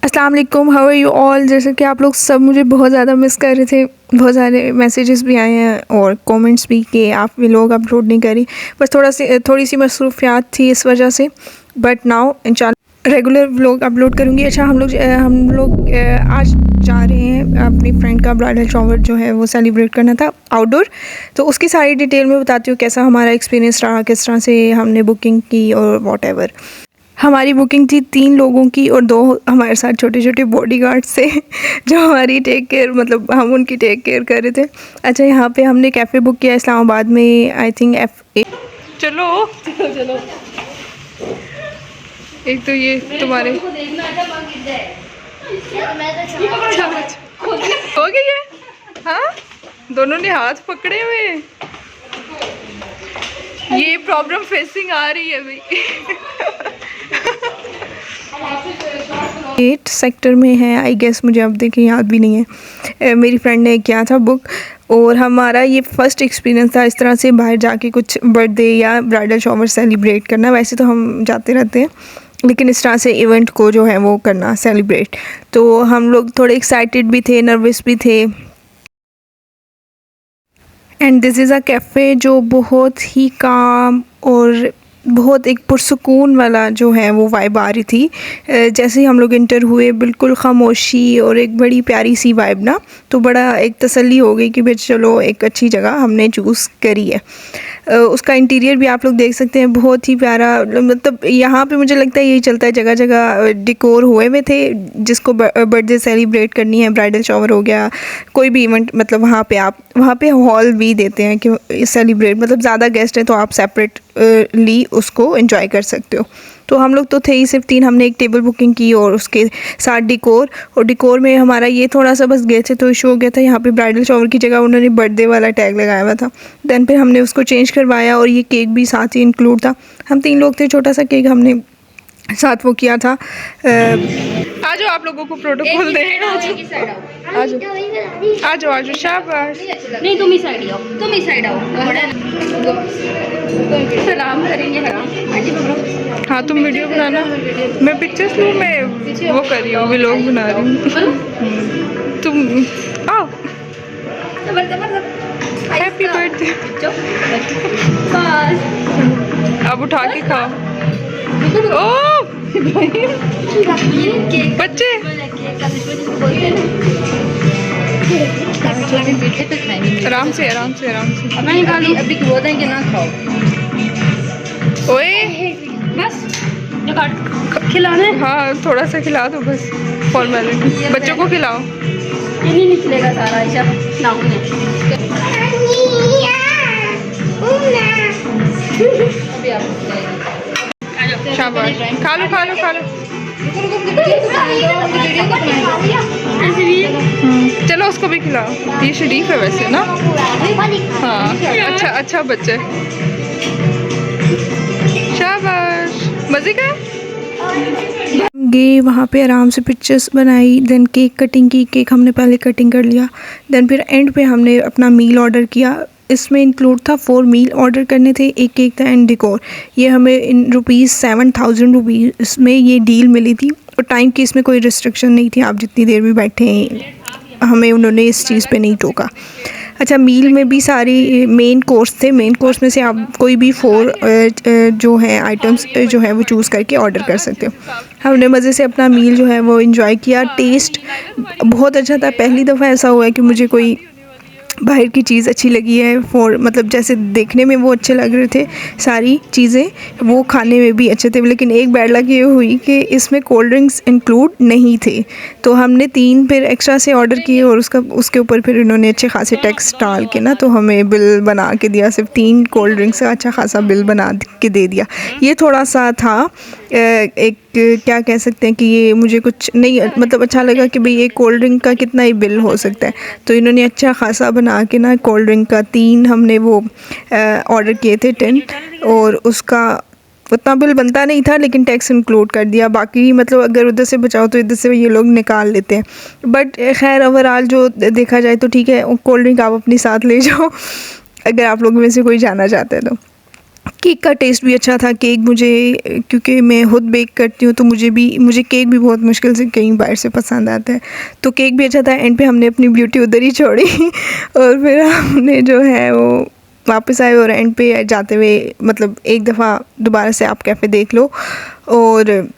अस्सलाम वालेकुम, how are you all. जैसे कि आप लोग सब मुझे बहुत ज़्यादा मिस कर रहे थे, बहुत सारे मैसेजेस भी आए हैं और कमेंट्स भी कि आप भी लोग अपलोड नहीं करी। बस थोड़ी सी मसरूफियात थी इस वजह से, बट नाउ इंशाल्लाह रेगुलर व्लॉग अपलोड करूँगी। अच्छा, हम लोग आज जा रहे हैं अपनी फ्रेंड का ब्राइडल शॉवर जो है वो सेलिब्रेट करना था आउटडोर। तो उसकी सारी डिटेल में बताती हूँ कैसा हमारा एक्सपीरियंस रहा, किस तरह से हमने बुकिंग की और वॉट एवर। हमारी बुकिंग थी 3 लोगों की और 2 हमारे साथ छोटे छोटे बॉडीगार्ड्स थे जो हमारी टेक केयर, मतलब हम उनकी टेक केयर कर रहे थे। अच्छा, यहाँ पे हमने कैफ़े बुक किया इस्लामाबाद में, आई थिंक FA। चलो चलो चलो, एक तो ये तुम्हारे हो गई है। हाँ, दोनों ने हाथ पकड़े हुए। ये प्रॉब्लम फेसिंग आ रही है भाई। 8 सेक्टर में है आई गेस, मुझे अब देखें याद भी नहीं है। मेरी फ्रेंड ने किया था बुक और हमारा ये फ़र्स्ट एक्सपीरियंस था इस तरह से बाहर जाके कुछ बर्थडे या ब्राइडल शॉवर सेलिब्रेट करना। वैसे तो हम जाते रहते हैं, लेकिन इस तरह से इवेंट को जो है वो करना सेलिब्रेट। तो हम लोग थोड़े एक्साइटेड भी थे, नर्वस भी थे। And this is a cafe जो बहुत ही काम और बहुत एक पुरसुकून वाला जो है वो वाइब आ रही थी। जैसे ही हम लोग इंटर हुए, बिल्कुल ख़ामोशी और एक बड़ी प्यारी सी वाइब ना, तो बड़ा एक तसल्ली हो गई कि भाई चलो एक अच्छी जगह हमने चूज़ करी है। उसका इंटीरियर भी आप लोग देख सकते हैं, बहुत ही प्यारा। मतलब यहाँ पे मुझे लगता है यही चलता है, जगह जगह डिकोर हुए हुए थे। जिसको बर्थडे सेलिब्रेट करनी है, ब्राइडल शॉवर हो गया, कोई भी इवेंट, मतलब वहाँ पे हॉल भी देते हैं कि सेलिब्रेट, मतलब ज़्यादा गेस्ट हैं तो आप सेपरेटली उसको एंजॉय कर सकते हो। तो हम लोग तो थे ही सिर्फ 3, हमने एक टेबल बुकिंग की और उसके साथ डिकोर। और डिकोर में हमारा ये थोड़ा सा बस गए थे तो इशू हो गया था, यहाँ पे ब्राइडल शॉवर की जगह उन्होंने बर्थडे वाला टैग लगाया हुआ था। दैन फिर हमने उसको चेंज करवाया और ये केक भी साथ ही इंक्लूड था। हम 3 लोग थे, छोटा सा केक हमने साथ वो किया था। आ जाओ, आप लोगों को प्रोटोकॉल देगा। आ जाओ आ जाओ, शाबाश। नहीं, तुम ही साइड आओ, तुम ही साइड आओ। सलाम करेंगे। हाँ, तुम वीडियो बनाना, मैं पिक्चर्स लूँ। मैं वो कर रही हूँ, व्लॉग बना रही हूँ। तुम आओ। Happy birthday. अब उठा के खाओ। ओ बच्चे, आराम से आराम से आराम से। अभी बोल देंगे ना खाओ। ओए बस खिलाना है। हाँ, थोड़ा सा खिला दो बस, फॉर्मेलिटी। बच्चों को खिलाओ। ये नहीं निकलेगा सारा ऐसा ना। शाबाश, खा लो खा लो खा लो। चलो उसको भी खिलाओ। ये शरीफ है वैसे ना। हाँ, अच्छा अच्छा बच्चे, शाबाश। मज़े का गए वहाँ पे, आराम से पिक्चर्स बनाई, देन केक कटिंग की। केक हमने पहले कटिंग कर लिया, देन फिर एंड पे हमने अपना मील ऑर्डर किया। इसमें इंक्लूड था 4 मील ऑर्डर करने थे, एक केक था एंड डिकोर। ये हमें इन ₹7,000 में ये डील मिली थी और टाइम की इसमें कोई रिस्ट्रिक्शन नहीं थी, आप जितनी देर भी बैठे हैं, हमें उन्होंने इस चीज़ पे नहीं टोका। अच्छा, मील में भी सारी मेन कोर्स थे। मेन कोर्स में से आप कोई भी 4 जो है आइटम्स जो है वो चूज़ करके ऑर्डर कर सकते हो। हमने मज़े से अपना मील जो है वो एंजॉय किया। टेस्ट बहुत अच्छा था। पहली दफ़ा ऐसा हुआ है कि मुझे कोई बाहर की चीज़ अच्छी लगी है। मतलब जैसे देखने में वो अच्छे लग रहे थे सारी चीज़ें, वो खाने में भी अच्छे थे। लेकिन एक बैड लक ये हुई कि इसमें कोल्ड ड्रिंक्स इंक्लूड नहीं थे, तो हमने 3 फिर एक्स्ट्रा से ऑर्डर किए और उसके ऊपर फिर इन्होंने अच्छे खासे टैक्स डाल के ना, तो हमें बिल बना के दिया। सिर्फ 3 कोल्ड ड्रिंक्स का अच्छा खासा बिल बना के दे दिया। ये थोड़ा सा था एक, क्या कह सकते हैं कि ये मुझे कुछ नहीं, मतलब अच्छा लगा कि भाई ये कोल्ड ड्रिंक का कितना ही बिल हो सकता है। तो इन्होंने अच्छा खासा बना के ना कोल्ड ड्रिंक का 3 हमने वो ऑर्डर किए थे 10, और उसका उतना बिल बनता नहीं था, लेकिन टैक्स इंक्लूड कर दिया। बाकी मतलब अगर उधर से बचाओ तो इधर से ये लोग निकाल लेते हैं। बट खैर ओवरऑल जो देखा जाए तो ठीक है। कोल्ड ड्रिंक आप अपनी साथ ले जाओ अगर आप लोगों में से कोई जाना चाहता है तो। केक का टेस्ट भी अच्छा था। केक मुझे, क्योंकि मैं खुद बेक करती हूँ तो मुझे केक भी बहुत मुश्किल से कहीं बाहर से पसंद आता है, तो केक भी अच्छा था। एंड पे हमने अपनी ब्यूटी उधर ही छोड़ी और फिर हमने जो है वो वापस आए और एंड पे जाते हुए मतलब एक दफ़ा दोबारा से आप कैफ़े देख लो। और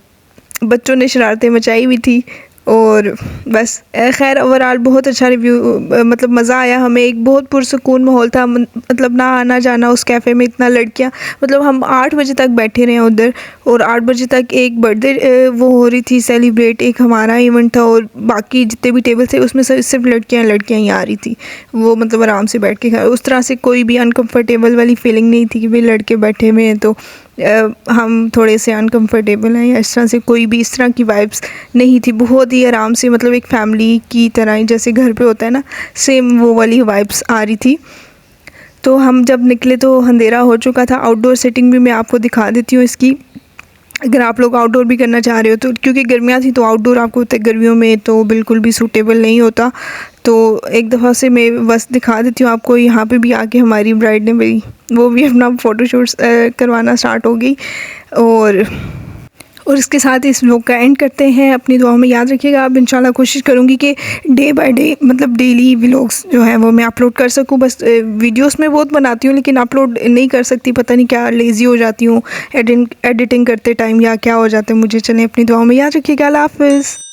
बच्चों ने शरारतें मचाई हुई थी और बस खैर ओवरऑल बहुत अच्छा रिव्यू, मतलब मज़ा आया हमें। एक बहुत पुरसुकून माहौल था, मतलब ना आना जाना उस कैफ़े में, इतना लड़कियां, मतलब हम 8 बजे तक बैठे रहे उधर और 8 बजे तक एक बर्थडे वो हो रही थी सेलिब्रेट, एक हमारा इवेंट था और बाकी जितने भी टेबल थे उसमें सिर्फ लड़कियां ही आ रही थी। वो मतलब आराम से बैठ के उस तरह से कोई भी अनकम्फर्टेबल वाली फीलिंग नहीं थी कि भाई लड़के बैठे हुए हैं तो हम थोड़े से अनकम्फर्टेबल हैं या इस तरह से, कोई भी इस तरह की वाइब्स नहीं थी। बहुत ही आराम से, मतलब एक फ़ैमिली की तरह ही जैसे घर पे होता है ना, सेम वो वाली वाइब्स आ रही थी। तो हम जब निकले तो अंधेरा हो चुका था। आउटडोर सेटिंग भी मैं आपको दिखा देती हूँ इसकी, अगर आप लोग आउटडोर भी करना चाह रहे हो तो, क्योंकि गर्मियाँ थी तो आउटडोर आपको गर्मियों में तो बिल्कुल भी सूटेबल नहीं होता। तो एक दफ़ा से मैं बस दिखा देती हूँ आपको। यहाँ पे भी आके हमारी ब्राइड ने भाई वो भी अपना फ़ोटोशूट्स करवाना स्टार्ट हो गई। और इसके साथ ही इस व्लॉग का एंड करते हैं। अपनी दुआओं में याद रखिएगा। अब इंशाल्लाह कोशिश करूँगी कि डे बाय डे मतलब डेली व्लॉग्स जो है वो मैं अपलोड कर सकूँ। बस वीडियोस में बहुत बनाती हूँ लेकिन अपलोड नहीं कर सकती, पता नहीं क्या लेज़ी हो जाती हूँ एडिटिंग करते टाइम या क्या हो जाता है मुझे। चलें, अपनी दुआओं में याद रखिएगा। अल्लाह हाफ़िज़।